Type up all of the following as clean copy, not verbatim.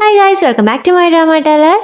Hi guys, welcome back to my drama teller.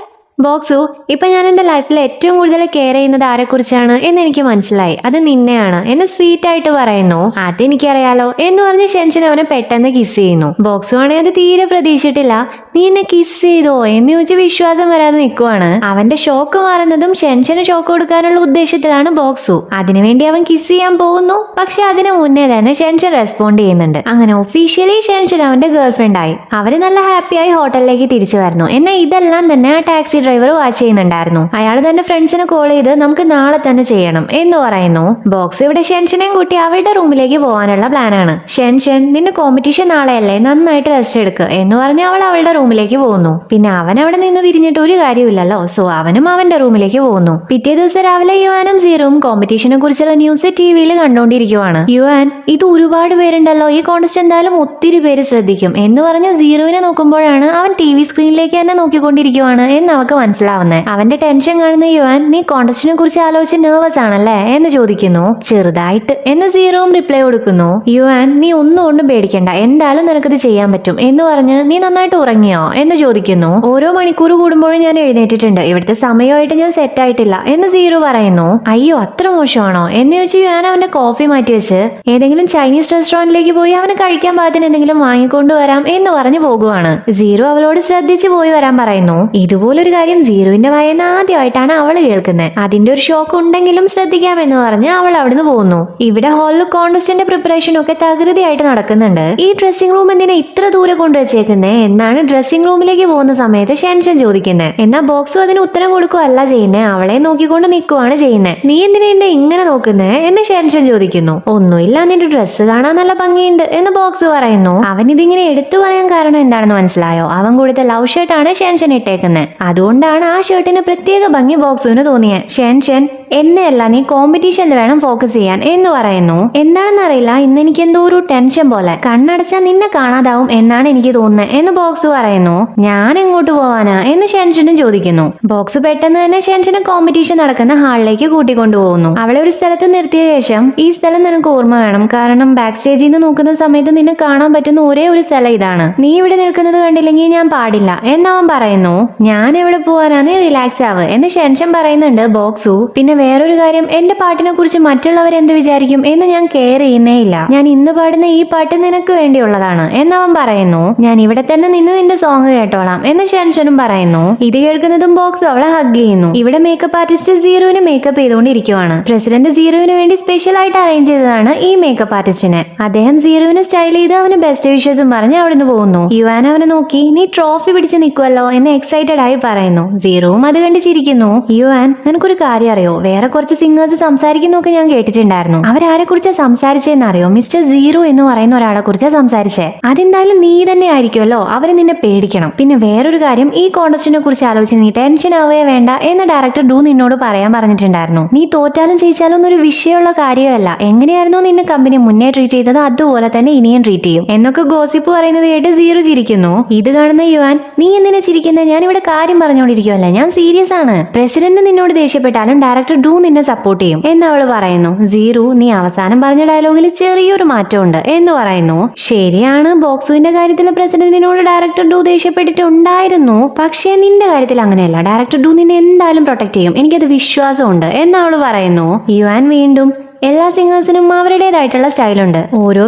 ബോക്സു ഇപ്പൊ ഞാൻ എൻ്റെ ലൈഫിൽ ഏറ്റവും കൂടുതൽ കെയർ ചെയ്യുന്നത് ആരെക്കുറിച്ചാണ് എന്ന് എനിക്ക് മനസ്സിലായി. അത് നിന്നെയാണ് എന്ന് സ്വീറ്റ് ആയിട്ട് പറയുന്നു. അതെനിക്കറിയാലോ എന്ന് പറഞ്ഞ് ഷെൻഷൻ അവനെ പെട്ടെന്ന് കിസ് ചെയ്യുന്നു. ബോക്സു ആണെങ്കിൽ അത് തീരെ പ്രതീക്ഷിച്ചിട്ടില്ല. നീ എന്നെ കിസ് ചെയ്തോ എന്ന് ചോദിച്ച് വിശ്വാസം വരാതെ നിൽക്കുവാണ്. അവന്റെ ഷോക്ക് മാറുന്നതും ഷെൻഷന് ഷോക്ക് കൊടുക്കാനുള്ള ഉദ്ദേശത്തിലാണ് ബോക്സു. അതിനുവേണ്ടി അവൻ കിസ് ചെയ്യാൻ പോകുന്നു. പക്ഷെ അതിനു മുന്നേ തന്നെ ഷെൻഷൻ റെസ്പോണ്ട് ചെയ്യുന്നുണ്ട്. അങ്ങനെ ഒഫീഷ്യലി ഷെൻഷൻ അവന്റെ ഗേൾ ഫ്രണ്ട് ആയി. അവര് നല്ല ഹാപ്പിയായി ഹോട്ടലിലേക്ക് തിരിച്ചു വരുന്നു. എന്നാൽ ഇതെല്ലാം തന്നെ ആ ടാക്സി ഡ്രൈവർ വാച്ച് ചെയ്യുന്നുണ്ടായിരുന്നു. അയാൾ തന്റെ ഫ്രണ്ട്സിനെ കോൾ ചെയ്ത് നമുക്ക് നാളെ തന്നെ ചെയ്യണം എന്ന് പറയുന്നു. ബോക്സ് ഇവിടെ ഷെൻഷനെയും കൂട്ടി അവളുടെ റൂമിലേക്ക് പോകാനുള്ള പ്ലാനാണ്. ഷെൻഷൻ നിന്റെ കോമ്പറ്റീഷൻ നാളെയല്ലേ, നന്നായിട്ട് റെസ്റ്റ് എടുക്കുക എന്ന് പറഞ്ഞ് അവൾ അവളുടെ റൂമിലേക്ക് പോകുന്നു. പിന്നെ അവൻ അവിടെ നിന്ന് തിരിഞ്ഞിട്ട് ഒരു കാര്യമില്ലല്ലോ, സോ അവനും അവന്റെ റൂമിലേക്ക് പോകുന്നു. പിറ്റേ ദിവസം രാവിലെ യുവാനും സീറും കോമ്പറ്റീഷനെ കുറിച്ചുള്ള ന്യൂസ് ടിവിയിൽ കണ്ടുകൊണ്ടിരിക്കുവാണ്. യുവാൻ ഇത് ഒരുപാട് പേരുണ്ടല്ലോ, ഈ കോൺടെസ്റ്റ് എന്തായാലും ഒത്തിരി പേര് ശ്രദ്ധിക്കും എന്ന് പറഞ്ഞ് സീറുവിനെ നോക്കുമ്പോഴാണ് അവൻ ടി.വി. സ്ക്രീനിലേക്ക് തന്നെ നോക്കിക്കൊണ്ടിരിക്കുവാണ് എന്ന് അവക്ക് മനസ്സിലാവുന്നേ. അവന്റെ ടെൻഷൻ കാണുന്ന യുവാൻ നീ കോൺടെസ്റ്റിനെ കുറിച്ച് ആലോചിച്ച് നെർവസ് ആണല്ലേ എന്ന് ചോദിക്കുന്നു. ചെറുതായിട്ട് എന്ന് സീറോവും റിപ്ലൈ കൊടുക്കുന്നു. യുവാൻ നീ ഒന്നും പേടിക്കണ്ട, എന്തായാലും നിനക്കത് ചെയ്യാൻ പറ്റും എന്ന് പറഞ്ഞ് നീ നന്നായിട്ട് ഉറങ്ങിയോ എന്ന് ചോദിക്കുന്നു. ഓരോ മണിക്കൂർ കൂടുമ്പോഴും ഞാൻ എഴുന്നേറ്റിട്ടുണ്ട്, ഇവിടുത്തെ സമയമായിട്ട് ഞാൻ സെറ്റ് ആയിട്ടില്ല എന്ന് സീറോ പറയുന്നു. അയ്യോ അത്ര മോശമാണോ എന്ന് ചോദിച്ച് യുവാൻ അവന്റെ കോഫി മാറ്റി വെച്ച് ഏതെങ്കിലും ചൈനീസ് റെസ്റ്റോറന്റിലേക്ക് പോയി അവന് കഴിക്കാൻ പാകത്തിന് എന്തെങ്കിലും വാങ്ങിക്കൊണ്ടുവരാം എന്ന് പറഞ്ഞു പോകുവാണ്. സീറോ അവളോട് ശ്രദ്ധിച്ചു പോയി വരാൻ പറയുന്നു. ഇതുപോലൊരു കാര്യം സീറുവിന്റെ വായന ആദ്യമായിട്ടാണ് അവൾ കേൾക്കുന്നത്. അതിന്റെ ഒരു ഷോക്ക് ഉണ്ടെങ്കിലും ശ്രദ്ധിക്കാമെന്ന് പറഞ്ഞ് അവൾ അവിടുന്ന് പോകുന്നു. ഇവിടെ ഹാളിൽ കോൺടെസ്റ്റിന്റെ പ്രിപ്പറേഷൻ ഒക്കെ തകൃതിയായിട്ട് നടക്കുന്നുണ്ട്. ഈ ഡ്രസ്സിംഗ് റൂം എന്തിനാ ഇത്ര ദൂരെ കൊണ്ടുവച്ചേക്കുന്നേ എന്നാണ് ഡ്രസ്സിംഗ് റൂമിലേക്ക് പോകുന്ന സമയത്ത് ഷെൻഷൻ ചോദിക്കുന്നത്. എന്നാൽ ബോക്സും അതിന് ഉത്തരം കൊടുക്കുകയല്ല ചെയ്യുന്നേ, അവളെ നോക്കിക്കൊണ്ട് നിൽക്കുവാണ് ചെയ്യുന്നത്. നീ എന്തിനാ എന്നെ ഇങ്ങനെ നോക്കുന്നേ എന്ന് ഷെൻഷൻ ചോദിക്കുന്നു. ഒന്നുമില്ല, നിന്റെ ഡ്രസ്സ് കാണാൻ നല്ല ഭംഗിയുണ്ട് എന്ന് ബോക്സ് പറയുന്നു. അവൻ ഇതിങ്ങനെ എടുത്തു പറയാൻ കാരണം എന്താണെന്ന് മനസ്സിലായോ? അവൻ കൊടുത്ത ലവ് ഷർട്ടാണ് ഷെൻഷൻ ഇട്ടേക്കുന്നത്. അതുകൊണ്ടാണ് ആ ഷർട്ടിന് പ്രത്യേക ഭംഗി ബോക്സുവിന് തോന്നിയത്. ഷെൻഷൻ എന്നെയല്ല, നീ കോമ്പറ്റീഷനിൽ വേണം ഫോക്കസ് ചെയ്യാൻ എന്ന് പറയുന്നു. എന്താണെന്നറിയില്ല, ഇന്ന് എനിക്ക് എന്തോ ഒരു ടെൻഷൻ പോലെ, കണ്ണടച്ചാൽ നിന്നെ കാണാതാവും എന്നാണ് എനിക്ക് തോന്നുന്നത് എന്ന് ബോക്സ് പറയുന്നു. ഞാൻ എങ്ങോട്ട് പോവാനാ എന്ന് ഷെൻഷനും ചോദിക്കുന്നു. ബോക്സ് പെട്ടെന്ന് തന്നെ ഷെൻഷന് കോമ്പറ്റീഷൻ നടക്കുന്ന ഹാളിലേക്ക് കൂട്ടിക്കൊണ്ടുപോകുന്നു. അവളെ ഒരു സ്ഥലത്ത് നിർത്തിയ ശേഷം ഈ സ്ഥലം നിനക്ക് ഓർമ്മ വേണം, കാരണം ബാക്ക് സ്റ്റേജിൽ നിന്ന് നോക്കുന്ന സമയത്ത് നിന്നെ കാണാൻ പറ്റുന്ന ഒരേ ഒരു സ്ഥലം ഇതാണ്. നീ ഇവിടെ നിൽക്കുന്നത് കണ്ടില്ലെങ്കിൽ ഞാൻ പാടില്ല എന്നവൻ പറയുന്നു. ഞാൻ എവിടെ പോവാനാ, നീ റിലാക്സ് ആവ് എന്ന് ഷെൻഷൻ പറയുന്നുണ്ട് ബോക്സു. പിന്നെ വേറൊരു കാര്യം, എന്റെ പാട്ടിനെ കുറിച്ച് മറ്റുള്ളവർ എന്ത് വിചാരിക്കും എന്ന് ഞാൻ കെയർ ചെയ്യുന്നേ ഇല്ല. ഞാൻ ഇന്ന് പാടുന്ന ഈ പാട്ട് നിനക്ക് വേണ്ടിയുള്ളതാണ് എന്നവൻ പറയുന്നു. ഞാൻ ഇവിടെ തന്നെ നിന്ന് നിന്റെ സോങ് കേട്ടോളാം എന്ന് ഷെൻഷനും പറയുന്നു. ഇത് കേൾക്കുന്നതും ബോക്സ് അവളെ ഹഗ് ചെയ്യുന്നു. ഇവിടെ മേക്കപ്പ് ആർട്ടിസ്റ്റ് സീറോവിന് മേക്കപ്പ് ചെയ്തുകൊണ്ടിരിക്കുവാണ്. പ്രസിഡന്റ് സീറോവിന് വേണ്ടി സ്പെഷ്യൽ ആയിട്ട് അറേഞ്ച് ചെയ്തതാണ് ഈ മേക്കപ്പ് ആർട്ടിസ്റ്റിനെ. അദ്ദേഹം സീറോവിനെ സ്റ്റൈൽ ചെയ്ത് അവന് ബെസ്റ്റ് വിഷസും പറഞ്ഞ് അവിടുന്ന് പോകുന്നു. യുവാൻ അവനെ നോക്കി നീ ട്രോഫി പിടിച്ച് നിൽക്കുമല്ലോ എന്ന് എക്സൈറ്റഡ് ആയി പറയുന്നു. സീറോവും അത് കണ്ട് ചിരിക്കുന്നു. യുവാൻ നിനക്കൊരു കാര്യം അറിയോ, വേറെ കുറച്ച് സിംഗേഴ്സ് സംസാരിക്കുന്നൊക്കെ ഞാൻ കേട്ടിട്ടുണ്ടായിരുന്നു. അവരാരെ കുറിച്ചാ സംസാരിച്ചെന്ന് അറിയോ? മിസ്റ്റർ സീറോ എന്ന് പറയുന്ന ഒരാളെ കുറിച്ചാ സംസാരിച്ചേ. അതെന്തായാലും നീ തന്നെ ആയിരിക്കുമല്ലോ, അവര് നിന്നെ പേടിക്കണം. പിന്നെ വേറൊരു കാര്യം, ഈ കോൺടെസ്റ്റിനെ കുറിച്ച് ആലോചിച്ച് നീ ടെൻഷൻ ആവുകയേ വേണ്ട എന്ന് ഡയറക്ടർ ഡു നിന്നോട് പറയാൻ പറഞ്ഞിട്ടുണ്ടായിരുന്നു. നീ തോറ്റാലും ജയിച്ചാലും ഒന്നൊരു വിഷയമുള്ള കാര്യമല്ല. എങ്ങനെയായിരുന്നു നിന്നെ കമ്പനി മുന്നേ ട്രീറ്റ് ചെയ്തത് അതുപോലെ തന്നെ ഇനിയും ട്രീറ്റ് ചെയ്യും എന്നൊക്കെ ഗോസിപ്പ് പറയുന്നത് കേട്ട് സീറോ ചിരിക്കുന്നു. ഇത് കാണുന്ന യുവാൻ നീ എന്തിനാ ചിരിക്കുന്നത്, ഞാൻ ഇവിടെ കാര്യം പറഞ്ഞുകൊണ്ടിരിക്കുവല്ലേ, ഞാൻ സീരിയസ് ആണ്. പ്രസിഡന്റ് നിന്നോട് ദേഷ്യപ്പെട്ടാലും ഡയറക്ടർ ഡു നിന്നെ സപ്പോർട്ട് ചെയ്യും എന്ന് അവള് പറയുന്നു. സീറു നീ അവസാനം പറഞ്ഞ ഡയലോഗിൽ ചെറിയൊരു മാറ്റമുണ്ട് എന്ന് പറയുന്നു. ശരിയാണ്, ബോക്സുവിന്റെ കാര്യത്തിൽ പ്രസിഡന്റിനോട് ഡയറക്ടർ ഡു ദേഷ്യപ്പെട്ടിട്ടുണ്ടായിരുന്നു. പക്ഷേ നിന്റെ കാര്യത്തിൽ അങ്ങനെയല്ല, ഡയറക്ടർ ഡു നിന്നെ എന്തായാലും പ്രൊട്ടക്ട് ചെയ്യും, എനിക്കത് വിശ്വാസമുണ്ട് എന്ന് അവള് പറയുന്നു. യുവാൻ വീണ്ടും എല്ലാ സിംഗേഴ്സിനും അവരുടേതായിട്ടുള്ള സ്റ്റൈലുണ്ട്. ഓരോ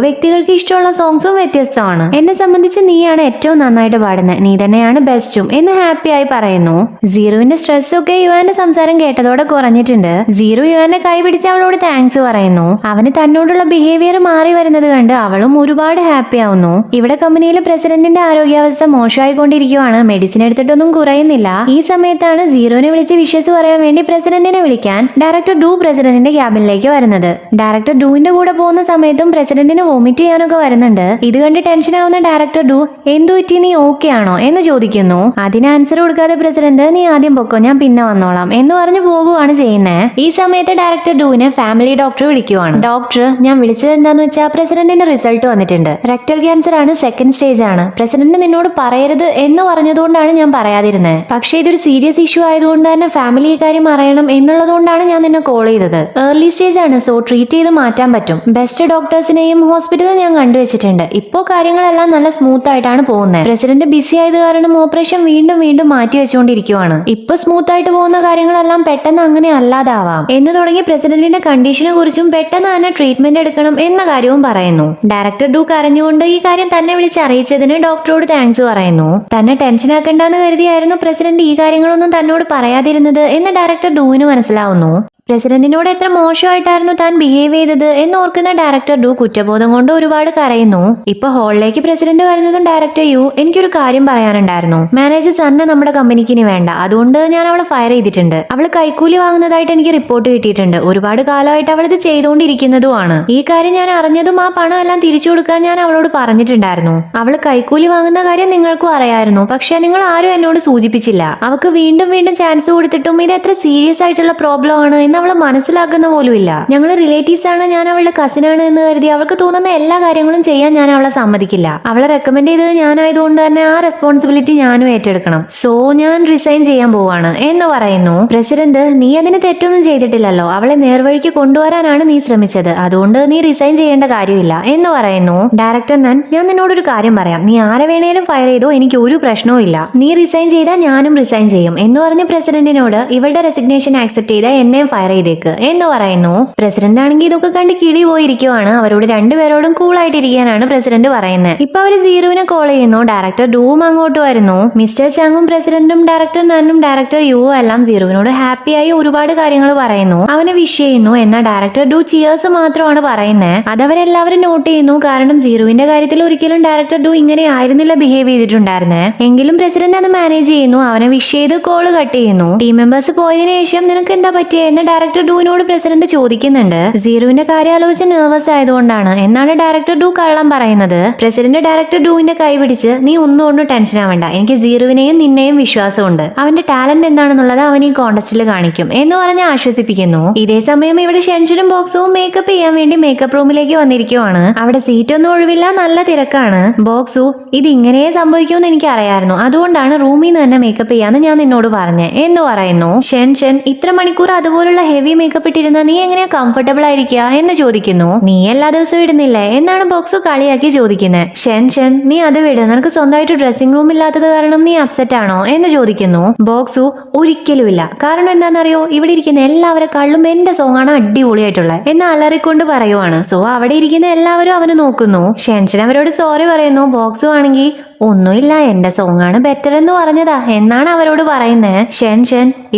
വ്യക്തികൾക്ക് ഇഷ്ടമുള്ള സോങ്സും വ്യത്യസ്തമാണ്. എന്നെ സംബന്ധിച്ച് നീയാണ് ഏറ്റവും നന്നായിട്ട് പാടുന്നത്, നീ തന്നെയാണ് ബെസ്റ്റും എന്ന് ഹാപ്പി ആയി പറയുന്നു. സീറുവിന്റെ സ്ട്രെസ് ഒക്കെ യുവാന്റെ സംസാരം കേട്ടതോടെ കുറഞ്ഞിട്ടുണ്ട്. സീറു യുവാന്റെ കൈ പിടിച്ച് അവളോട് താങ്ക്സ് പറയുന്നു. അവന് തന്നോടുള്ള ബിഹേവിയർ മാറി വരുന്നത് കണ്ട് അവളും ഒരുപാട് ഹാപ്പി ആവുന്നു. ഇവിടെ കമ്പനിയിലെ പ്രസിഡന്റിന്റെ ആരോഗ്യാവസ്ഥ മോശമായിക്കൊണ്ടിരിക്കുവാണ്, മെഡിസിൻ എടുത്തിട്ടൊന്നും കുറയുന്നില്ല. ഈ സമയത്താണ് സീറോനെ വിളിച്ച് വിഷസ് പറയാൻ വേണ്ടി പ്രസിഡന്റിനെ വിളിക്കാൻ ഡയറക്ടർ ഡു പ്രസിഡന്റിന്റെ ക്യാബിനിലേക്ക് വരുന്നത്. ഡയറക്ടർ ഡുവിന്റെ കൂടെ പോകുന്ന സമയത്തും പ്രസിഡന്റിന് വോമിറ്റ് ചെയ്യാനൊക്കെ വരുന്നുണ്ട്. ഇത് കണ്ട് ടെൻഷൻ ആവുന്ന ഡയറക്ടർ ഡു എന്തു പറ്റി, നീ ഓക്കെ ആണോ എന്ന് ചോദിക്കുന്നു. അതിന് ആൻസർ കൊടുക്കാതെ പ്രസിഡന്റ് നീ ആദ്യം പൊക്കോ, ഞാൻ പിന്നെ വന്നോളാം എന്ന് പറഞ്ഞു പോകുവാണ് ചെയ്യുന്നത്. ഈ സമയത്ത് ഡയറക്ടർ ഡുവിനെ ഫാമിലി ഡോക്ടർ വിളിക്കുവാണ്. ഡോക്ടർ ഞാൻ വിളിച്ചത് എന്താന്ന് വെച്ചാൽ പ്രസിഡന്റിന്റെ റിസൾട്ട് വന്നിട്ടുണ്ട്, റെക്ടൽ ക്യാൻസർ ആണ്, സെക്കൻഡ് സ്റ്റേജ് ആണ്. പ്രസിഡന്റ് നിന്നോട് പറയരുത് എന്ന് പറഞ്ഞതുകൊണ്ടാണ് ഞാൻ പറയാതിരുന്നത്. പക്ഷേ ഇതൊരു സീരിയസ് ഇഷ്യൂ ആയതുകൊണ്ട് തന്നെ ഫാമിലി കാര്യം അറിയണം എന്നുള്ളതുകൊണ്ടാണ് ഞാൻ നിന്നെ കോൾ ചെയ്തത്. ഏർലി സ്റ്റേജ് ആണ്, സോ ട്രീറ്റ് ചെയ്ത് മാറ്റാൻ പറ്റും. ബെസ്റ്റ് ഡോക്ടേഴ്സിനെയും ഹോസ്പിറ്റലിൽ ഞാൻ കണ്ടുവച്ചിട്ടുണ്ട്. ഇപ്പോ കാര്യങ്ങളെല്ലാം നല്ല സ്മൂത്ത് ആയിട്ടാണ് പോകുന്നത്. പ്രസിഡന്റ് ബിസി ആയത് കാരണം ഓപ്പറേഷൻ വീണ്ടും വീണ്ടും മാറ്റി വെച്ചുകൊണ്ടിരിക്കുവാണ്. ഇപ്പൊ സ്മൂത്ത് ആയിട്ട് പോകുന്ന കാര്യങ്ങളെല്ലാം പെട്ടെന്ന് അങ്ങനെ അല്ലാതാവാം എന്ന് തുടങ്ങി പ്രസിഡന്റിന്റെ കണ്ടീഷനെ കുറിച്ചും പെട്ടെന്ന് തന്നെ ട്രീറ്റ്മെന്റ് എടുക്കണം എന്ന കാര്യവും പറയുന്നു. ഡയറക്ടർ ഡു കരഞ്ഞുകൊണ്ട് ഈ കാര്യം തന്നെ വിളിച്ച് അറിയിച്ചതിന് ഡോക്ടറോട് താങ്ക്സ് പറയുന്നു. തന്നെ ടെൻഷൻ ആക്കണ്ടെന്ന് കരുതിയായിരുന്നു പ്രസിഡന്റ് ഈ കാര്യങ്ങളൊന്നും തന്നോട് പറയാതിരുന്നത് എന്ന് ഡയറക്ടർ ഡൂവിന് മനസ്സിലാവുന്നു. പ്രസിഡന്റിനോട് എത്ര മോശമായിട്ടായിരുന്നു താൻ ബിഹേവ് ചെയ്തത് എന്നോർക്കുന്ന ഡയറക്ടർ ഡു കുറ്റബോധം കൊണ്ട് ഒരുപാട് കരയുന്നു. ഇപ്പൊ ഹാളിലേക്ക് പ്രസിഡന്റ് വരുന്നതും ഡയറക്ടർ യു എനിക്കൊരു കാര്യം പറയാനുണ്ടായിരുന്നു. മാനേജർ സന്ന നമ്മുടെ കമ്പനിക്ക് ഇനി വേണ്ട, അതുകൊണ്ട് ഞാൻ അവളെ ഫയർ ചെയ്തിട്ടുണ്ട്. അവള് കൈക്കൂലി വാങ്ങുന്നതായിട്ട് എനിക്ക് റിപ്പോർട്ട് കിട്ടിയിട്ടുണ്ട്. ഒരുപാട് കാലമായിട്ട് അവൾ ഇത് ചെയ്തുകൊണ്ടിരിക്കുന്നതുമാണ്. ഈ കാര്യം ഞാൻ അറിഞ്ഞതും ആ പണം എല്ലാം തിരിച്ചു കൊടുക്കാൻ ഞാൻ അവളോട് പറഞ്ഞിട്ടുണ്ടായിരുന്നു. അവള് കൈക്കൂലി വാങ്ങുന്ന കാര്യം നിങ്ങൾക്കും അറിയായിരുന്നു, പക്ഷെ നിങ്ങൾ ആരും എന്നോട് സൂചിപ്പിച്ചില്ല. അവൾക്ക് വീണ്ടും വീണ്ടും ചാൻസ് കൊടുത്തിട്ടും ഇത് എത്ര സീരിയസ് ആയിട്ടുള്ള പ്രോബ്ലം ആണ് എന്ന് അവള് മനസ്സിലാക്കുന്ന പോലുമില്ല. ഞങ്ങൾ റിലേറ്റീവ്സ് ആണ്, ഞാൻ അവളുടെ കസിൻ ആണ് എന്ന് കരുതി അവൾക്ക് തോന്നുന്ന എല്ലാ കാര്യങ്ങളും ചെയ്യാൻ ഞാൻ അവളെ സമ്മതിക്കില്ല. അവളെ റെക്കമെൻഡ് ചെയ്തത് ഞാനായതുകൊണ്ട് തന്നെ ആ റെസ്പോൺസിബിലിറ്റി ഞാനും ഏറ്റെടുക്കണം. സോ ഞാൻ റിസൈൻ ചെയ്യാൻ പോവാണ് എന്ന് പറയുന്നു. പ്രസിഡന്റ്, നീ അതിന് തെറ്റൊന്നും ചെയ്തിട്ടില്ലല്ലോ. അവളെ നേർവഴിക്ക് കൊണ്ടുവരാനാണ് നീ ശ്രമിച്ചത്, അതുകൊണ്ട് നീ റിസൈൻ ചെയ്യേണ്ട കാര്യമില്ല എന്ന് പറയുന്നു. ഡയറക്ടർ ഞാൻ നിന്നോടൊരു കാര്യം പറയാം. നീ ആരെ വേണേലും ഫയർ ചെയ്തോ, എനിക്ക് ഒരു പ്രശ്നവും ഇല്ല. നീ റിസൈൻ ചെയ്താൽ ഞാനും റിസൈൻ ചെയ്യും എന്ന് പറഞ്ഞ് പ്രസിഡന്റിനോട് ഇവളുടെ റെസിഗ്നേഷൻ ആക്സെപ്റ്റ് ചെയ്ത എന്നെയും ഫയർ ചെയ്തേക്ക് എന്ന് പറയുന്നു. പ്രസിഡന്റ് ആണെങ്കിൽ ഇതൊക്കെ കണ്ട് കിളി പോയിരിക്കുവാണ്. അവരോട് രണ്ടുപേരോടും കൂളായിട്ടിരിക്കാനാണ് പ്രസിഡന്റ് പറയുന്നത്. ഇപ്പൊ അവര് സീറുവിനെ കോൾ ചെയ്യുന്നു. ഡയറക്ടർ ഡൂവും അങ്ങോട്ട് വരുന്നു. മിസ്റ്റർ ചാങ്ങും പ്രസിഡന്റും ഡയറക്ടർ നന്നും ഡയറക്ടർ യുവും എല്ലാം സീറുവിനോട് ഹാപ്പിയായി ഒരുപാട് കാര്യങ്ങൾ പറയുന്നു. അവനെ വിഷ് ചെയ്യുന്നു. എന്നാൽ ഡയറക്ടർ ഡു ചിയേഴ്സ് മാത്രമാണ് പറയുന്നത്. അതവരെല്ലാവരും നോട്ട് ചെയ്യുന്നു. കാരണം സീറുവിന്റെ കാര്യത്തിൽ ഒരിക്കലും ഡയറക്ടർ ഡു ഇങ്ങനെ ആയിരുന്നില്ല ബിഹേവ് ചെയ്തിട്ടുണ്ടായിരുന്നേ. എങ്കിലും പ്രസിഡന്റ് അത് മാനേജ് ചെയ്യുന്നു. അവനെ വിഷ് ചെയ്ത് കോള് കട്ട് ചെയ്യുന്നു. ടീം മെമ്പേഴ്സ് പോയതിനു ശേഷം നിനക്ക് എന്താ പറ്റിയ എന്ന് ഡയറക്ടർ ഡൂവിനോട് പ്രസിഡന്റ് ചോദിക്കുന്നുണ്ട്. സീറുവിന്റെ കാര്യം ആലോചിച്ച് നെർവസ് ആയതുകൊണ്ടാണ് എന്നാണ് ഡയറക്ടർ ഡു കള്ളം പറയുന്നത്. പ്രസിഡന്റ് ഡയറക്ടർ ഡൂവിന്റെ കൈ പിടിച്ച് നീ ഒന്നും ടെൻഷൻ ആവണ്ട, എനിക്ക് സീറുവിനെയും നിന്നെയും വിശ്വാസമുണ്ട്. അവന്റെ ടാലന്റ് എന്താണെന്നുള്ളത് അവൻ ഈ കോൺടെസ്റ്റിൽ കാണിക്കും എന്ന് പറഞ്ഞ് ആശ്വസിപ്പിക്കുന്നു. ഇതേ സമയം ഇവിടെ ഷെൻഷനും ബോക്സും മേക്കപ്പ് ചെയ്യാൻ വേണ്ടി മേക്കപ്പ് റൂമിലേക്ക് വന്നിരിക്കുവാണ്. അവിടെ സീറ്റ് ഒന്നും ഒഴിവില്ല, നല്ല തിരക്കാണ്. ബോക്സു, ഇത് ഇങ്ങനെ സംഭവിക്കുമെന്ന് എനിക്ക് അറിയായിരുന്നു, അതുകൊണ്ടാണ് റൂമിൽ നിന്ന് തന്നെ മേക്കപ്പ് ചെയ്യാന്ന് ഞാൻ നിന്നോട് പറഞ്ഞേ എന്ന് പറയുന്നു. ഷെൻഷൻ, ഇത്ര മണിക്കൂർ അതുപോലുള്ള ഹെവി മേക്കപ്പ് ഇട്ടിരുന്ന നീ എങ്ങനെയാ കംഫർട്ടബിൾ ആയിരിക്കുക എന്ന് ചോദിക്കുന്നു. നീ എല്ലാ ദിവസവും ഇടുന്നില്ലേ എന്നാണ് ബോക്സു കളിയാക്കി ചോദിക്കുന്നത്. ഷെൻ നീ അത് വിട്, നിനക്ക് സ്വന്തമായിട്ട് ഡ്രസ്സിംഗ് റൂം ഇല്ലാത്തത് കാരണം നീ അപ്സെറ്റ് ആണോ എന്ന് ചോദിക്കുന്നു. ബോക്സു, ഒരിക്കലുമില്ല. കാരണം എന്താണെന്നറിയോ, ഇവിടെ ഇരിക്കുന്ന എല്ലാവരെക്കാളും എന്റെ സോങ് ആണ് അടിപൊളിയായിട്ടുള്ളത് എന്ന് അലറിക്കൊണ്ട് പറയുവാണ്. സോ അവിടെ ഇരിക്കുന്ന എല്ലാവരും അവന് നോക്കുന്നു. ഷെൻ അവരോട് സോറി പറയുന്നു. ബോക്സു ആണെങ്കിൽ ഒന്നുമില്ല, എന്റെ സോങ് ആണ് ബെറ്റർ എന്ന് പറഞ്ഞതാ എന്നാണ് അവരോട് പറയുന്നത്. ഷെൻ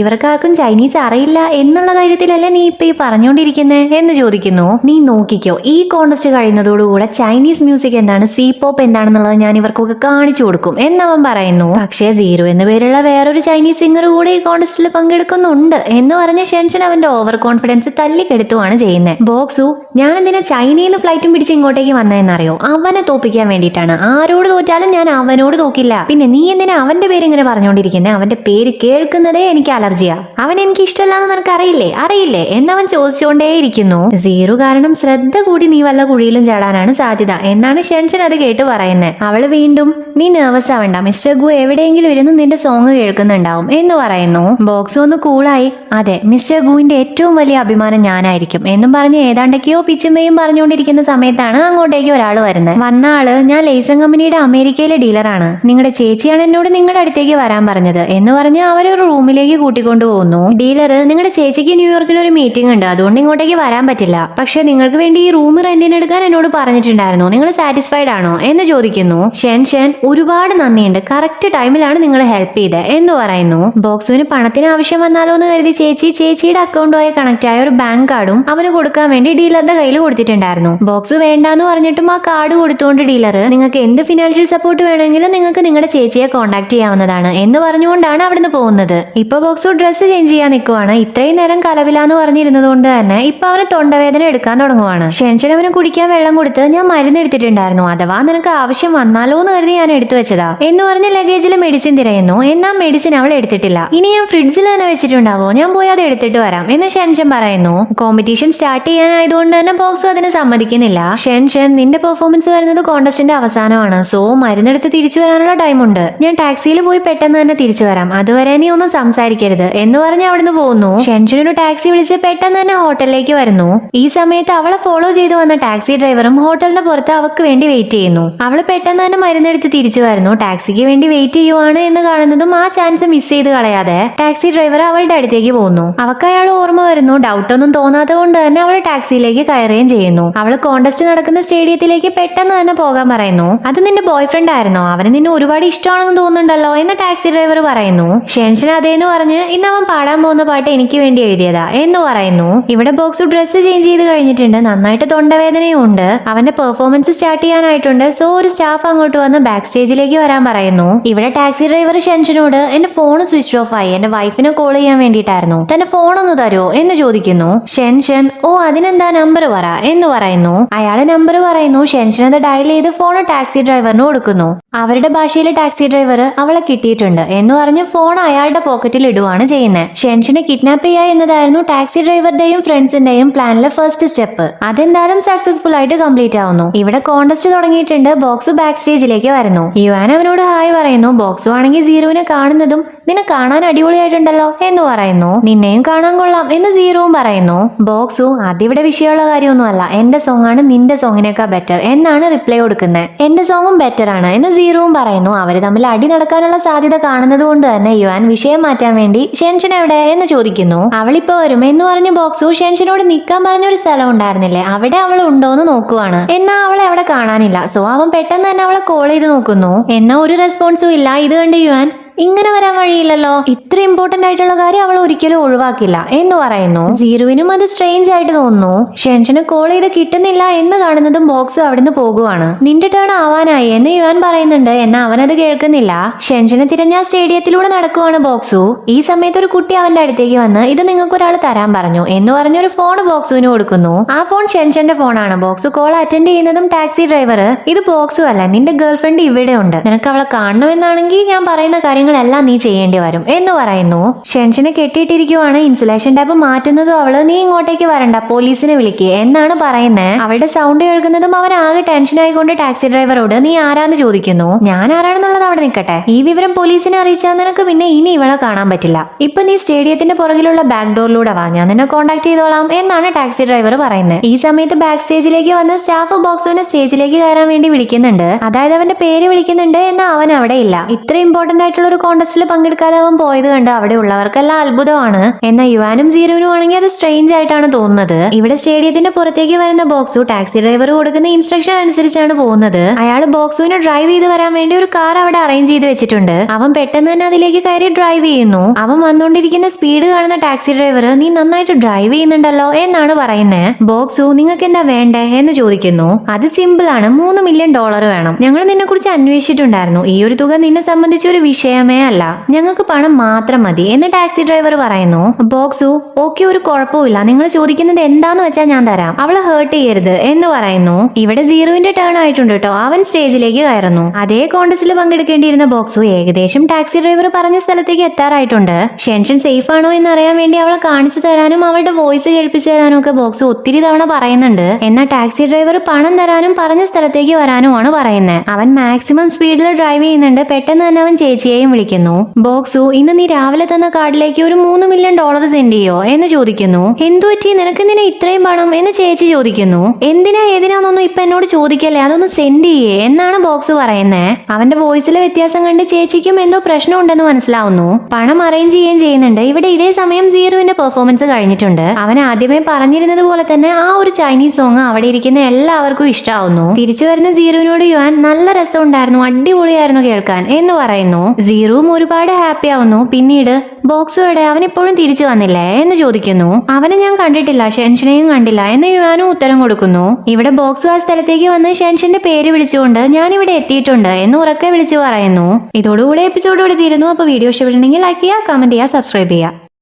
ഇവർക്കാർക്കും ചൈനീസ് അറിയില്ല എന്നുള്ള ധൈര്യത്തിലല്ലേ നീ ഇപ്പൊ ഈ പറഞ്ഞുകൊണ്ടിരിക്കുന്നേ എന്ന് ചോദിക്കുന്നു. നീ നോക്കിക്കോ, ഈ കോൺടെസ്റ്റ് കഴിയുന്നതോടുകൂടെ ചൈനീസ് മ്യൂസിക് എന്താണ്, സി പോപ്പ് എന്താണെന്നുള്ളത് ഞാൻ ഇവർക്കൊക്കെ കാണിച്ചു കൊടുക്കും എന്നവൻ പറയുന്നു. പക്ഷേ സീറോ എന്ന പേരുള്ള വേറൊരു ചൈനീസ് സിംഗർ കൂടെ ഈ കോൺടെസ്റ്റിൽ പങ്കെടുക്കുന്നുണ്ട് എന്ന് പറഞ്ഞ ഷെൻഷൻ അവന്റെ ഓവർ കോൺഫിഡൻസ് തല്ലിക്കെടുത്തുവാണ് ചെയ്യുന്നത്. ബോക്സു, ഞാൻ എന്തിനാ ചൈനയിൽ നിന്ന് ഫ്ലൈറ്റും പിടിച്ച് ഇങ്ങോട്ടേക്ക് വന്നതെന്നറിയോ? അവനെ തോപ്പിക്കാൻ വേണ്ടിയിട്ടാണ്. ആരോട് തോറ്റാലും ഞാൻ അവനോട് തോക്കില്ല. പിന്നെ നീ എന്തിനാ അവന്റെ പേര് ഇങ്ങനെ പറഞ്ഞുകൊണ്ടിരിക്കുന്നത്? അവന്റെ പേര് കേൾക്കുന്നതേ എനിക്ക് അലർജിയാ. അവൻ എനിക്ക് ഇഷ്ടമല്ലാന്ന് നിനക്ക് അറിയില്ലേ എന്നവൻ ചോദിച്ചുകൊണ്ടേയിരിക്കുന്നു. സീറോ കാരണം ശ്രദ്ധ കൂടി നീ വല്ല കുഴിയിലും ചാടാനാണ് സാധ്യത എന്നാണ് ഷെൻഷൻ അത് കേട്ട് പറയുന്നത്. അവള് വീണ്ടും, നീ നെർവസ് ആവണ്ട, മിസ്റ്റർ ഗു എവിടെയെങ്കിലും ഇരുന്ന് നിന്റെ സോങ് കേൾക്കുന്നുണ്ടാവും എന്ന് പറയുന്നു. ബോക്സ് ഒന്ന് കൂളായി, അതെ മിസ്റ്റർ ഗുവിന്റെ ഏറ്റവും വലിയ അഭിമാനം ഞാനായിരിക്കും എന്നും പറഞ്ഞ് ഏതാണ്ടൊക്കെയോ പിച്ചുമ്പയും പറഞ്ഞുകൊണ്ടിരിക്കുന്ന സമയത്താണ് അങ്ങോട്ടേക്ക് ഒരാൾ വരുന്നത്. വന്ന ആള്, ഞാൻ ലേസൺ കമ്പനിയുടെ അമേരിക്കയിലെ ഡീലറാണ്, നിങ്ങളുടെ ചേച്ചിയാണ് എന്നോട് നിങ്ങളുടെ അടുത്തേക്ക് വരാൻ പറഞ്ഞത് എന്ന് പറഞ്ഞ് അവരൊരു റൂമിലേക്ക് കൂട്ടിക്കൊണ്ടു പോകുന്നു. ഡീലർ, നിങ്ങളുടെ ചേച്ചിക്ക് ന്യൂയോർക്കിൽ ഒരു മീറ്റിംഗ് ഉണ്ട്, അതുകൊണ്ട് ഇങ്ങോട്ടേക്ക് വരാൻ പറ്റില്ല. പക്ഷെ നിങ്ങൾക്ക് വേണ്ടി ഈ റൂം റെന്റിന് എടുക്കാൻ എന്നോട് പറഞ്ഞിട്ടുണ്ടായിരുന്നു, നിങ്ങൾ സാറ്റിസ്ഫൈഡ് ആണോ എന്ന് ചോദിക്കുന്നു. ഷെൻ ഒരുപാട് നന്ദിയുണ്ട്, കറക്റ്റ് ടൈമിലാണ് നിങ്ങൾ ഹെൽപ്പ് ചെയ്തത് എന്ന് പറയുന്നു. ബോക്സുവിന് പണത്തിന് ആവശ്യം വന്നാലോ എന്ന് കരുതി ചേച്ചിയുടെ അക്കൗണ്ടുമായി കണക്ട് ആയ ഒരു ബാങ്ക് കാർഡും അവന് കൊടുക്കാൻ വേണ്ടി ഡീലറുടെ കയ്യിൽ കൊടുത്തിട്ടുണ്ടായിരുന്നു. ബോക്സ് വേണ്ടാന്ന് പറഞ്ഞിട്ടും ആ കാർഡ് കൊടുത്തുകൊണ്ട് ഡീലർ, നിങ്ങൾക്ക് എന്ത് ഫിനാൻഷ്യൽ സപ്പോർട്ട് വേണമെങ്കിലും നിങ്ങൾക്ക് നിങ്ങളുടെ ചേച്ചിയെ കോൺടാക്ട് ചെയ്യാവുന്നതാണ് എന്ന് പറഞ്ഞുകൊണ്ടാണ് അവിടുന്ന് പോകുന്നത്. ഇപ്പൊ ബോക്സു ഡ്രസ്സ് ചേഞ്ച് ചെയ്യാൻ നിൽക്കുവാണ്. ഇത്രയും നേരം കലവിലാന്ന് പറഞ്ഞിരുന്നത് കൊണ്ട് തന്നെ ഇപ്പൊ അവന് തൊണ്ടവേദന എടുക്കാൻ തുടങ്ങുവാണ്. ഷെൻഷൻ അവന് കുടിക്കാൻ വെള്ളം കൊടുത്ത്, ഞാൻ മരുന്ന് എടുത്തിട്ടുണ്ടായിരുന്നു, അഥവാ നിനക്ക് ആവശ്യം വന്നാലോ എന്ന് കരുതി ഞാൻ എടുത്തു വെച്ചതാ എന്ന് പറഞ്ഞ് ലഗേജിൽ മെഡിസിൻ തിരയുന്നു. എന്നാൽ മെഡിസിൻ അവൾ എടുത്തിട്ടില്ല. ഇനി ഞാൻ ഫ്രിഡ്ജിൽ തന്നെ വെച്ചിട്ടുണ്ടാവോ, ഞാൻ പോയി അത് എടുത്തിട്ട് വരാം എന്ന് ഷെൻഷൻ പറയുന്നു. കോമ്പറ്റീഷൻ സ്റ്റാർട്ട് ചെയ്യാനായതുകൊണ്ട് തന്നെ ബോക്സു അതിന് സമ്മതിക്കുന്നില്ല. ഷെൻഷൻ, നിന്റെ പെർഫോമൻസ് വരുന്നത് കോൺടെസ്റ്റിന്റെ അവസാനമാണ്, സോ മരുന്നെടുത്ത് തിരിച്ചു വരാനുള്ള ടൈമുണ്ട്. ഞാൻ ടാക്സിയിൽ പോയി പെട്ടെന്ന് തന്നെ തിരിച്ചു വരാം, അതുവരെ നീ ഒന്നും സംസാരിക്കരുത് എന്ന് പറഞ്ഞ് അവിടുന്ന് പോകുന്നു. ഷെൻഷനൊരു സീറുവിന് ടാക്സി വിളിച്ച് പെട്ടെന്ന് തന്നെ ഹോട്ടലിലേക്ക് വരുന്നു. ഈ സമയത്ത് അവളെ ഫോളോ ചെയ്തു വന്ന ടാക്സി ഡ്രൈവറും ഹോട്ടലിന്റെ പുറത്ത് അവൾക്ക് വേണ്ടി വെയിറ്റ് ചെയ്യുന്നു. അവള് പെട്ടെന്ന് തന്നെ മരുന്നെടുത്ത് തിരിച്ചു വരുന്നു. ടാക്സിക്ക് വേണ്ടി വെയിറ്റ് ചെയ്യുവാണ് എന്ന് കാണുന്നതും ആ ചാൻസ് മിസ് ചെയ്ത് കളയാതെ ടാക്സി ഡ്രൈവർ അവളുടെ അടുത്തേക്ക് പോകുന്നു. അവൾക്ക് അയാൾ ഓർമ്മ വരുന്നു. ഡൗട്ടൊന്നും തോന്നാത്തത് കൊണ്ട് തന്നെ അവൾ ടാക്സിയിലേക്ക് കയറുകയും ചെയ്യുന്നു. അവള് കോണ്ടസ്റ്റ് നടക്കുന്ന സ്റ്റേഡിയത്തിലേക്ക് പെട്ടെന്ന് തന്നെ പോകാൻ പറയുന്നു. അത് നിന്റെ ബോയ് ഫ്രണ്ട് ആയിരുന്നോ? അവന് നിന്നെ ഒരുപാട് ഇഷ്ടമാണെന്ന് തോന്നുന്നുണ്ടല്ലോ എന്ന് ടാക്സി ഡ്രൈവർ പറയുന്നു. ഷെൻഷൻ അതേന്ന് പറഞ്ഞ് ഇന്ന് അവൻ പാടാൻ പോകുന്ന പാട്ട് എനിക്ക് വേണ്ടി എഴുതിയതാ എന്ന് പറയുന്നു. ഇവിടെ ബോക്സ് ഡ്രസ്സ് ചേഞ്ച് ചെയ്ത് കഴിഞ്ഞിട്ടുണ്ട്. നന്നായിട്ട് തൊണ്ടവേദനയും ഉണ്ട്. അവന്റെ പെർഫോമൻസ് സ്റ്റാർട്ട് ചെയ്യാനായിട്ടുണ്ട്. സോ ഒരു സ്റ്റാഫ് അങ്ങോട്ട് വന്ന് ബാക്ക് സ്റ്റേജിലേക്ക് വരാൻ പറയുന്നു. ഇവിടെ ടാക്സി ഡ്രൈവർ ഷെൻഷനോട് എന്റെ ഫോൺ സ്വിച്ച് ഓഫ് ആയി, എന്റെ വൈഫിനെ കോൾ ചെയ്യാൻ വേണ്ടിയിട്ടായിരുന്നു, തന്റെ ഫോൺ ഒന്ന് തരുമോ എന്ന് ചോദിക്കുന്നു. ഷെൻഷൻ ഓ അതിനെന്താ നമ്പർ പറ എന്ന് പറയുന്നു. അയാളെ നമ്പർ പറയുന്നു. ഷെൻഷൻ അത് ഡയൽ ചെയ്ത് ഫോൺ ടാക്സി ഡ്രൈവറിന് കൊടുക്കുന്നു. അവരുടെ ഭാഷയിൽ ടാക്സി ഡ്രൈവർ അവളെ കിട്ടിയിട്ടുണ്ട് എന്ന് പറഞ്ഞ് ഫോൺ അയാളുടെ പോക്കറ്റിൽ ഇടുവാണ് ചെയ്യുന്നത്. ഷെൻഷനെ കിഡ്നാപ്പ് ചെയ്യുക എന്നതായിരുന്നു ടാക്സി ഡ്രൈവറുടെയും ഫ്രണ്ട്സിന്റെയും പ്ലാനിലെ ഫസ്റ്റ് സ്റ്റെപ്പ്. അതെന്തായാലും സക്സസ്ഫുൾ ആയിട്ട് കംപ്ലീറ്റ് ആവുന്നു. ഇവിടെ കോണ്ടസ്റ്റ് തുടങ്ങിയിട്ടുണ്ട്. ബോക്സ് ബാക്ക് സ്റ്റേജിലേക്ക് വരുന്നു. യുവാൻ അവനോട് ഹായ് പറയുന്നു. ബോക്സ് ആണെങ്കിൽ സീറുവിനെ കാണുന്നതും നിന്നെ കാണാൻ അടിപൊളിയായിട്ടുണ്ടല്ലോ എന്ന് പറയുന്നു. നിന്നെയും കാണാൻ കൊള്ളാം എന്ന് സീറുവും പറയുന്നു. ബോക്സു അതിവിടെ വിഷയമുള്ള കാര്യമൊന്നുമല്ല, എന്റെ സോങ് ആണ് നിന്റെ സോങ്ങിനേക്കാൾ ബെറ്റർ എന്നാണ് റിപ്ലൈ കൊടുക്കുന്നത്. എന്റെ സോങ്ങും ബെറ്റർ ആണ് എന്ന് സീറുവും പറയുന്നു. അവര് തമ്മിൽ അടി നടക്കാനുള്ള സാധ്യത കാണുന്നത് കൊണ്ട് തന്നെ യുവാൻ വിഷയം മാറ്റാൻ വേണ്ടി ഷെൻഷൻ എവിടെ എന്ന് ചോദിക്കുന്നു. അവളിപ്പോ വരും എന്ന് പറഞ്ഞ് ബോക്സു ഷെൻഷനോട് നിൽക്കാൻ പറഞ്ഞൊരു സ്ഥലം ഉണ്ടായിരുന്നില്ലേ, അവിടെ അവൾ ഉണ്ടോന്ന് നോക്കുവാണ്. എന്നാ അവളെ അവിടെ കാണാനില്ല. സോ അവൻ പെട്ടെന്ന് തന്നെ അവളെ കോൾ ചെയ്ത് നോക്കുന്നു. എന്നാ ഒരു റെസ്പോൺസും ഇല്ല. ഇത് കണ്ട് യുവാൻ ഇങ്ങനെ വരാൻ വഴിയില്ലല്ലോ, ഇത്ര ഇമ്പോർട്ടന്റ് ആയിട്ടുള്ള കാര്യം അവൾ ഒരിക്കലും ഒഴിവാക്കില്ല എന്ന് പറയുന്നു. സീറുവിനും അത് സ്ട്രേഞ്ച് ആയിട്ട് തോന്നുന്നു. ഷെൻഷന് കോൾ ചെയ്ത് കിട്ടുന്നില്ല എന്ന് കാണുന്നതും ബോക്സ് അവിടുന്ന് പോകുവാണ്. നിന്റെ ടേൺ ആവാനായി എന്ന് യുവാൻ പറയുന്നുണ്ട്. എന്നാ അവനത് കേൾക്കുന്നില്ല. ഷെൻഷനെ തിരഞ്ഞ സ്റ്റേഡിയത്തിലൂടെ നടക്കുവാണ് ബോക്സു. ഈ സമയത്ത് ഒരു കുട്ടി അവന്റെ അടുത്തേക്ക് വന്ന് ഇത് നിങ്ങൾക്ക് ഒരാൾ തരാൻ പറഞ്ഞു എന്ന് പറഞ്ഞൊരു ഫോൺ ബോക്സുവിന് കൊടുക്കുന്നു. ആ ഫോൺ ഷെൻഷന്റെ ഫോണാണ്. ബോക്സ് കോൾ അറ്റൻഡ് ചെയ്യുന്നതും ടാക്സി ഡ്രൈവർ ഇത് ബോക്സു അല്ല, നിന്റെ ഗേൾ ഫ്രണ്ട് ഇവിടെ ഉണ്ട്, നിനക്ക് അവളെ കാണണമെന്നാണെങ്കിൽ ഞാൻ പറയുന്ന കാര്യങ്ങളെല്ലാം നീ ചെയ്യേണ്ടി വരും എന്ന് പറയുന്നു. ഷെൻഷനെ കെട്ടിയിട്ടിരിക്കുവാണ്. ഇൻസുലേഷൻ ടാപ്പ് മാറ്റുന്നതും അവള് നീ ഇങ്ങോട്ടേക്ക് വരണ്ട, പോലീസിനെ വിളിക്കുക എന്നാണ് പറയുന്നത്. അവളുടെ സൗണ്ട് കേൾക്കുന്നതും അവൻ ആകെ ടെൻഷൻ ആയിക്കൊണ്ട് ടാക്സി ഡ്രൈവറോട് നീ ആരാന്ന് ചോദിക്കുന്നു. ഞാൻ ആരാണെന്നുള്ളത് അവിടെ നിൽക്കട്ടെ, ഈ വിവരം പോലീസിനെ അറിയിച്ചാൽ നിനക്ക് പിന്നെ ഇനി ഇവളെ കാണാൻ പറ്റില്ല. ഇപ്പൊ നീ സ്റ്റേഡിയത്തിന്റെ പുറകിലുള്ള ബാക്ക് ഡോറിലൂടെ വാ, ഞാൻ നിന്നെ കോൺടാക്ട് ചെയ്തോളാം എന്നാണ് ടാക്സി ഡ്രൈവർ പറയുന്നത്. ഈ സമയത്ത് ബാക്ക് സ്റ്റേജിലേക്ക് വന്ന് സ്റ്റാഫ് ബോക്സുവിനെ സ്റ്റേജിലേക്ക് കയറാൻ വേണ്ടി വിളിക്കുന്നുണ്ട്. അതായത് അവന്റെ പേര് വിളിക്കുന്നുണ്ട്. എന്നാൽ അവൻ അവിടെ ഇല്ല. ഇത്ര ഇമ്പോർട്ടന്റ് ആയിട്ടുള്ള ഒരു കോൺടെസ്റ്റിൽ പങ്കെടുക്കാതെ അവൻ പോയത് കണ്ട് അവിടെ ഉള്ളവർക്കെല്ലാം അത്ഭുതമാണ്. എന്നാൽ യുവാനും സീറുവിനും ആണെങ്കിൽ അത് സ്ട്രേഞ്ച് ആയിട്ടാണ് തോന്നുന്നത്. ഇവിടെ സ്റ്റേഡിയത്തിന്റെ പുറത്തേക്ക് വരുന്ന ബോക്സു ടാക്സി ഡ്രൈവർ കൊടുക്കുന്ന ഇൻസ്ട്രക്ഷൻ അനുസരിച്ചാണ് പോകുന്നത്. അയാൾ ബോക്സുവിനെ ഡ്രൈവ് ചെയ്ത് വരാൻ വേണ്ടി ഒരു കാർ അവിടെ അറേഞ്ച് ചെയ്ത് വെച്ചിട്ടുണ്ട്. അവൻ പെട്ടെന്ന് തന്നെ അതിലേക്ക് കയറി ഡ്രൈവ് ചെയ്യുന്നു. അവൻ വന്നുകൊണ്ടിരിക്കുന്ന സ്പീഡ് കാണുന്ന ടാക്സി ഡ്രൈവർ നീ നന്നായിട്ട് ഡ്രൈവ് ചെയ്യുന്നുണ്ടല്ലോ എന്നാണ് പറയുന്നത്. ബോക്സു നിങ്ങൾക്ക് എന്താ വേണ്ടേ എന്ന് ചോദിക്കുന്നു. അത് സിമ്പിൾ ആണ്, $3 മില്യൺ വേണം. ഞങ്ങൾ നിന്നെ കുറിച്ച് അന്വേഷിച്ചിട്ടുണ്ടായിരുന്നു. ഈ ഒരു തുക നിന്നെ സംബന്ധിച്ച ഒരു വിഷയമേ അല്ല, ഞങ്ങൾക്ക് പണം മാത്രം മതി എന്ന് ടാക്സി ഡ്രൈവർ പറയുന്നു. ബോക്സു ഓക്കെ ഒരു കുഴപ്പമില്ല, നിങ്ങൾ ചോദിക്കുന്നത് എന്താന്ന് വെച്ചാൽ ഞാൻ തരാം, അവളെ ഹേർട്ട് ചെയ്യരുത് എന്ന് പറയുന്നു. ഇവിടെ സീറുവിന്റെ ടേൺ ആയിട്ടുണ്ട് കേട്ടോ. അവൻ സ്റ്റേജിലേക്ക് കയറുന്നു. അതേ കോൺടെസ്റ്റിൽ പങ്കെടുക്കേണ്ടിയിരുന്ന ബോക്സു ഏകദേശം ടാക്സി ഡ്രൈവർ പറഞ്ഞ സ്ഥലത്തേക്ക് എത്താറായിട്ടുണ്ട്. ഷെൻഷൻ സേഫ് ആണോ എന്ന് അറിയാൻ വേണ്ടി അവളെ കാണിച്ചു തരാനും അവളുടെ വോയിസ് കേൾപ്പിച്ചു തരാനും ഒക്കെ ബോക്സു ഒത്തിരി തവണ പറയുന്നുണ്ട്. എന്നാൽ ടാക്സി ഡ്രൈവർ പണം തരാനും പറഞ്ഞ സ്ഥലത്തേക്ക് വരാനുമാണ് പറയുന്നത്. അവൻ മാക്സിമം സ്പീഡിൽ ഡ്രൈവ് ചെയ്യുന്നുണ്ട്. പെട്ടെന്ന് തന്നെ അവൻ ചേച്ചിയെയും വിളിക്കുന്നു. ബോക്സു ഇന്ന് നീ രാവിലെ തന്ന കാർഡിലേക്ക് ഒരു $3 മില്യൺ സെൻഡ് ചെയ്യോ എന്ന് ചോദിക്കുന്നു. എന്തു പറ്റി നിനക്ക് എന്തിനാ ഇത്രയും പണം എന്ന് ചേച്ചി ചോദിക്കുന്നു. എന്തിനാ ഏതിനാന്നൊന്നും ഇപ്പൊ എന്നോട് ചോദിക്കല്ലേ, അതൊന്ന് സെൻഡ് ചെയ്യേ എന്നാണ് ബോക്സ് പറയുന്നത്. അവന്റെ വോയിസിലെ വ്യത്യാസം കണ്ട് ചേച്ചിക്കും എന്തോ പ്രശ്നം ഉണ്ടെന്ന് മനസ്സിലാവുന്നു. പണം അറേഞ്ച് ചെയ്യുകയും ചെയ്യുന്നുണ്ട്. ഇവിടെ ഇതേ സമയം സീറുവിന്റെ പെർഫോമൻസ് കഴിഞ്ഞിട്ടുണ്ട്. അവൻ ആദ്യമേ പറഞ്ഞിരുന്നത് പോലെ തന്നെ ആ ഒരു ചൈനീസ് സോങ് അവിടെ ഇരിക്കുന്ന എല്ലാവർക്കും ഇഷ്ടാവുന്നു. തിരിച്ചു വരുന്ന സീറുവിനോട് യുവാൻ നല്ല രസം ഉണ്ടായിരുന്നു, അടിപൊളിയായിരുന്നു കേൾക്കാൻ എന്ന് പറയുന്നു. സീറുവും ഒരുപാട് ഹാപ്പി ആവുന്നു. പിന്നീട് ബോക്സുവിടെ അവൻ ഇപ്പോഴും തിരിച്ചു വന്നില്ലേ എന്ന് ചോദിക്കുന്നു. അവനെ ഞാൻ കണ്ടിട്ടില്ല, ഷെൻഷനെയും കണ്ടില്ല എന്ന് യുവാനും ഉത്തരം കൊടുക്കുന്നു. ഇവിടെ ബോക്സു ആ സ്ഥലത്തേക്ക് വന്ന് ഷെൻഷന്റെ പേര് വിളിച്ചുകൊണ്ട് ഞാൻ ഇവിടെ എത്തിയിട്ടുണ്ട് എന്ന് ഉറക്കെ വിളിച്ചു പറയുന്നു. ഇതോടുകൂടെ എപ്പിസോഡ് ഇവിടെ തീരുന്നു. അപ്പൊ വീഡിയോ ഇഷ്ടപ്പെട്ടിട്ടുണ്ടെങ്കിൽ ലൈക്ക് ചെയ്യുക, കമന്റ് ചെയ്യുക, സബ്സ്ക്രൈബ് ചെയ്യുക.